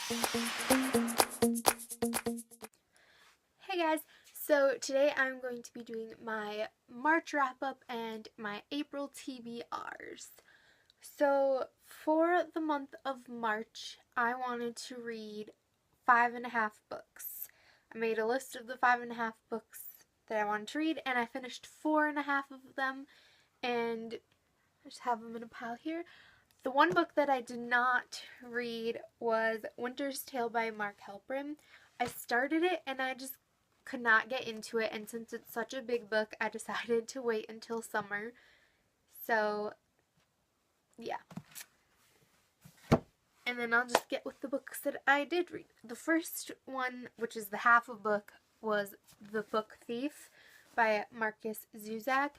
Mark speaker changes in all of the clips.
Speaker 1: Hey guys, so today I'm going to be doing my March wrap up and my April TBRs. So for the month of March, I wanted to read 5.5 books. I made a list of the 5.5 books that I wanted to read, and I finished 4.5 of them, and I just have them in a pile here. The one book that I did not read was Winter's Tale by Mark Halperin. I started it and I just could not get into it, and since it's such a big book, I decided to wait until summer. So, yeah. And then I'll just get with the books that I did read. The first one, which is the half a book, was The Book Thief by Marcus Zuzak.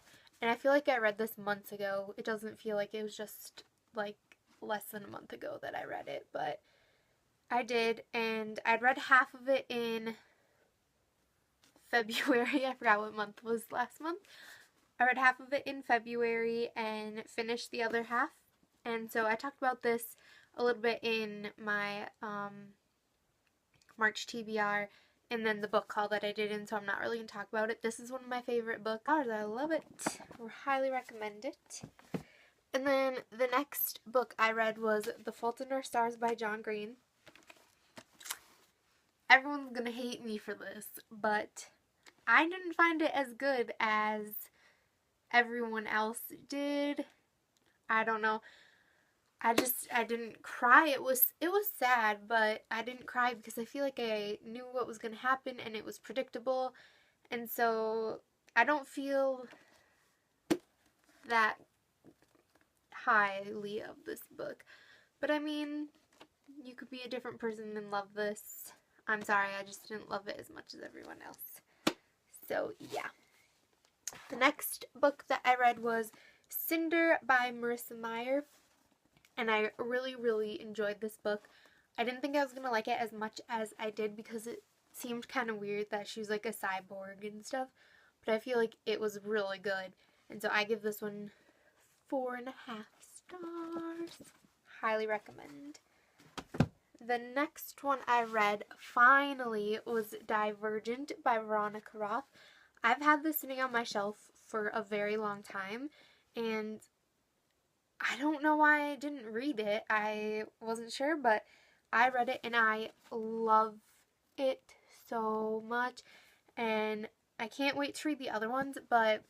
Speaker 1: And I feel like I read this months ago. It doesn't feel like it was just like less than a month ago that I read it, but I did, and I'd read half of it in February. I forgot what month was last month. I read half of it in February and finished the other half. And so I talked about this a little bit in my March TBR and then the book haul that I did, and so I'm not really going to talk about it. This is one of my favorite books. I love it. I highly recommend it. And then the next book I read was The Fault in Our Stars by John Green. Everyone's going to hate me for this, but I didn't find it as good as everyone else did. I don't know. I didn't cry. It was sad, but I didn't cry because I feel like I knew what was going to happen and it was predictable. And so I don't feel that highly of this book. But I mean, you could be a different person and love this. I'm sorry, I just didn't love it as much as everyone else. So, yeah. The next book that I read was Cinder by Marissa Meyer, and I really, really enjoyed this book. I didn't think I was going to like it as much as I did because it seemed kind of weird that she was like a cyborg and stuff, but I feel like it was really good, and so I give this one 4.5 stars. Highly recommend. The next one I read, finally, was Divergent by Veronica Roth. I've had this sitting on my shelf for a very long time, and I don't know why I didn't read it. I wasn't sure, but I read it and I love it so much, and I can't wait to read the other ones, but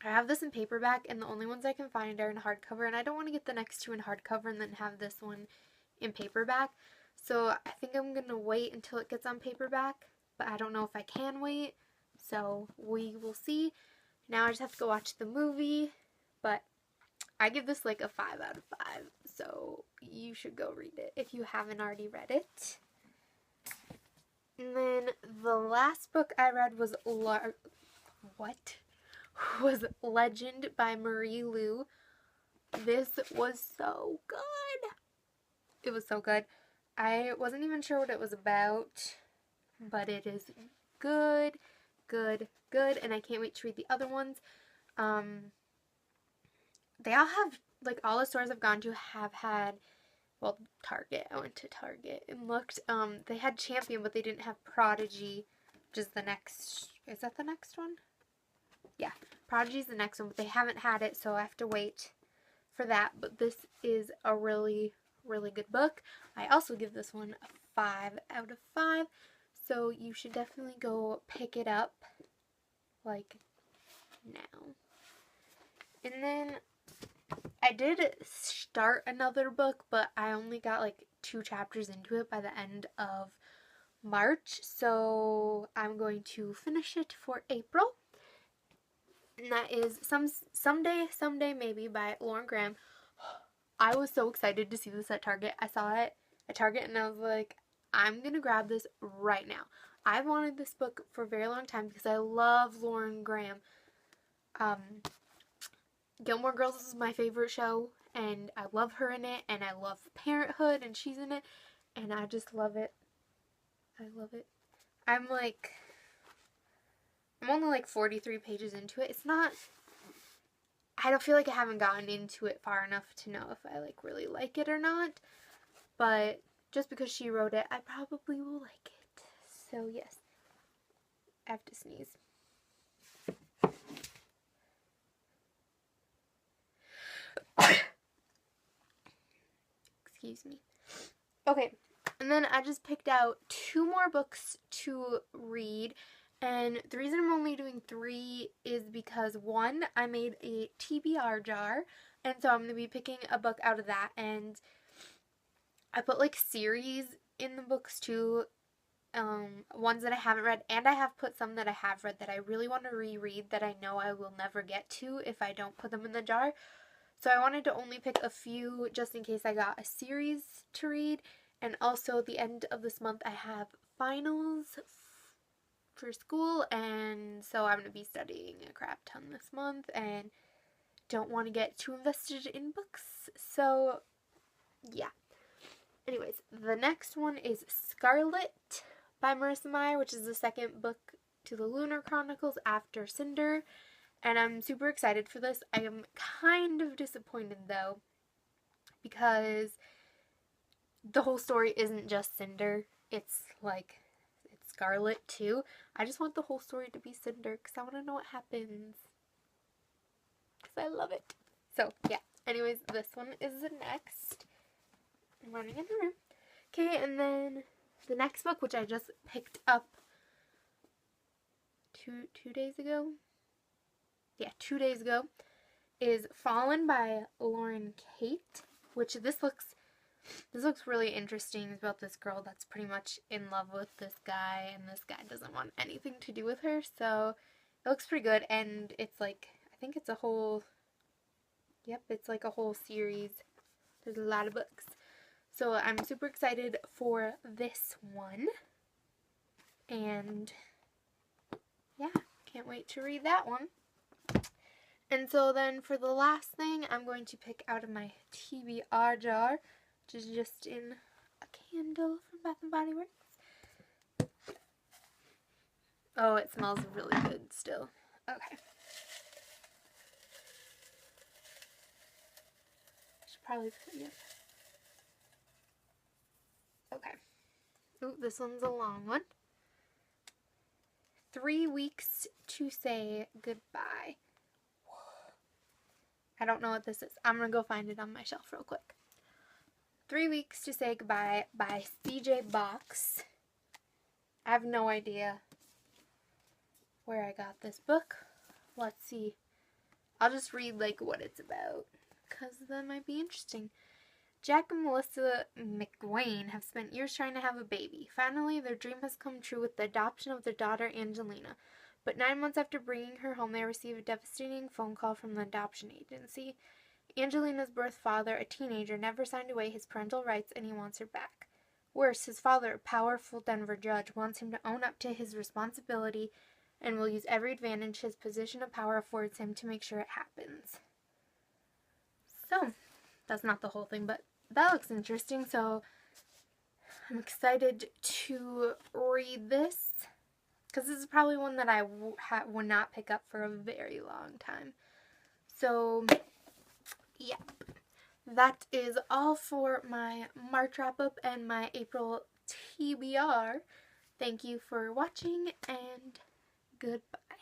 Speaker 1: I have this in paperback, and the only ones I can find are in hardcover, and I don't want to get the next two in hardcover and then have this one in paperback. So I think I'm going to wait until it gets on paperback, but I don't know if I can wait, so we will see. Now I just have to go watch the movie, but I give this like a 5 out of 5, so you should go read it if you haven't already read it. And then the last book I read was Legend by Marie Lu. This was so good. It was so good. I wasn't even sure what it was about, but it is good, good, good, and I can't wait to read the other ones. They all have, like, all the stores I've gone to have had, well, Target. I went to Target and looked. They had Champion, but they didn't have Prodigy, which is the next, is that the next one? Yeah, Prodigy's the next one, but they haven't had it, so I have to wait for that. But this is a really, really good book. I also give this one a 5 out of 5, so you should definitely go pick it up, like, now. And then I did start another book, but I only got like 2 chapters into it by the end of March, so I'm going to finish it for April. And that is Someday Maybe by Lauren Graham. I was so excited to see this at Target. I saw it at Target and I was like, I'm going to grab this right now. I've wanted this book for a very long time because I love Lauren Graham. Gilmore Girls is my favorite show, and I love her in it, and I love Parenthood, and she's in it, and I just love it. I love it. I'm only like 43 pages into it. It's not, I don't feel like I haven't gotten into it far enough to know if I like really like it or not, but just because she wrote it, I probably will like it. So yes, I have to sneeze. Excuse me. Okay, and then I just picked out 2 more books to read. And the reason I'm only doing 3 is because 1, I made a TBR jar. And so I'm going to be picking a book out of that. And I put like series in the books too. Ones that I haven't read. And I have put some that I have read that I really want to reread that I know I will never get to if I don't put them in the jar. So I wanted to only pick a few just in case I got a series to read. And also at the end of this month I have finals for school, and so I'm going to be studying a crap ton this month and don't want to get too invested in books. So yeah. Anyways, the next one is Scarlet by Marissa Meyer, which is the second book to the Lunar Chronicles after Cinder. And I'm super excited for this. I am kind of disappointed though, because the whole story isn't just Cinder. It's Scarlet too. I just want the whole story to be Cinder because I want to know what happens. Because I love it. So yeah. Anyways, this one is the next. I'm running in the room. Okay, and then the next book, which I just picked up two days ago. Yeah, 2 days ago, is Fallen by Lauren Kate, which this looks really interesting. It's about this girl that's pretty much in love with this guy, and this guy doesn't want anything to do with her, so it looks pretty good. And it's like, I think it's a whole, it's like a whole series. There's a lot of books. So I'm super excited for this one, and yeah, can't wait to read that one. And so then for the last thing, I'm going to pick out of my TBR jar, which is just in a candle from Bath & Body Works. Oh, it smells really good still. Okay. Should probably put it. Okay. Ooh, this one's a long one. 3 weeks to say goodbye. I don't know what this is. I'm going to go find it on my shelf real quick. 3 weeks to say goodbye by CJ Box. I have no idea where I got this book. Let's see. I'll just read like what it's about, because that might be interesting. Jack and Melissa McWayne have spent years trying to have a baby. Finally, their dream has come true with the adoption of their daughter, Angelina. But 9 months after bringing her home, they receive a devastating phone call from the adoption agency. Angelina's birth father, a teenager, never signed away his parental rights, and he wants her back. Worse, his father, a powerful Denver judge, wants him to own up to his responsibility and will use every advantage his position of power affords him to make sure it happens. So, that's not the whole thing, but that looks interesting, so I'm excited to read this, because this is probably one that I would not pick up for a very long time. So, yeah. That is all for my March wrap-up and my April TBR. Thank you for watching, and goodbye.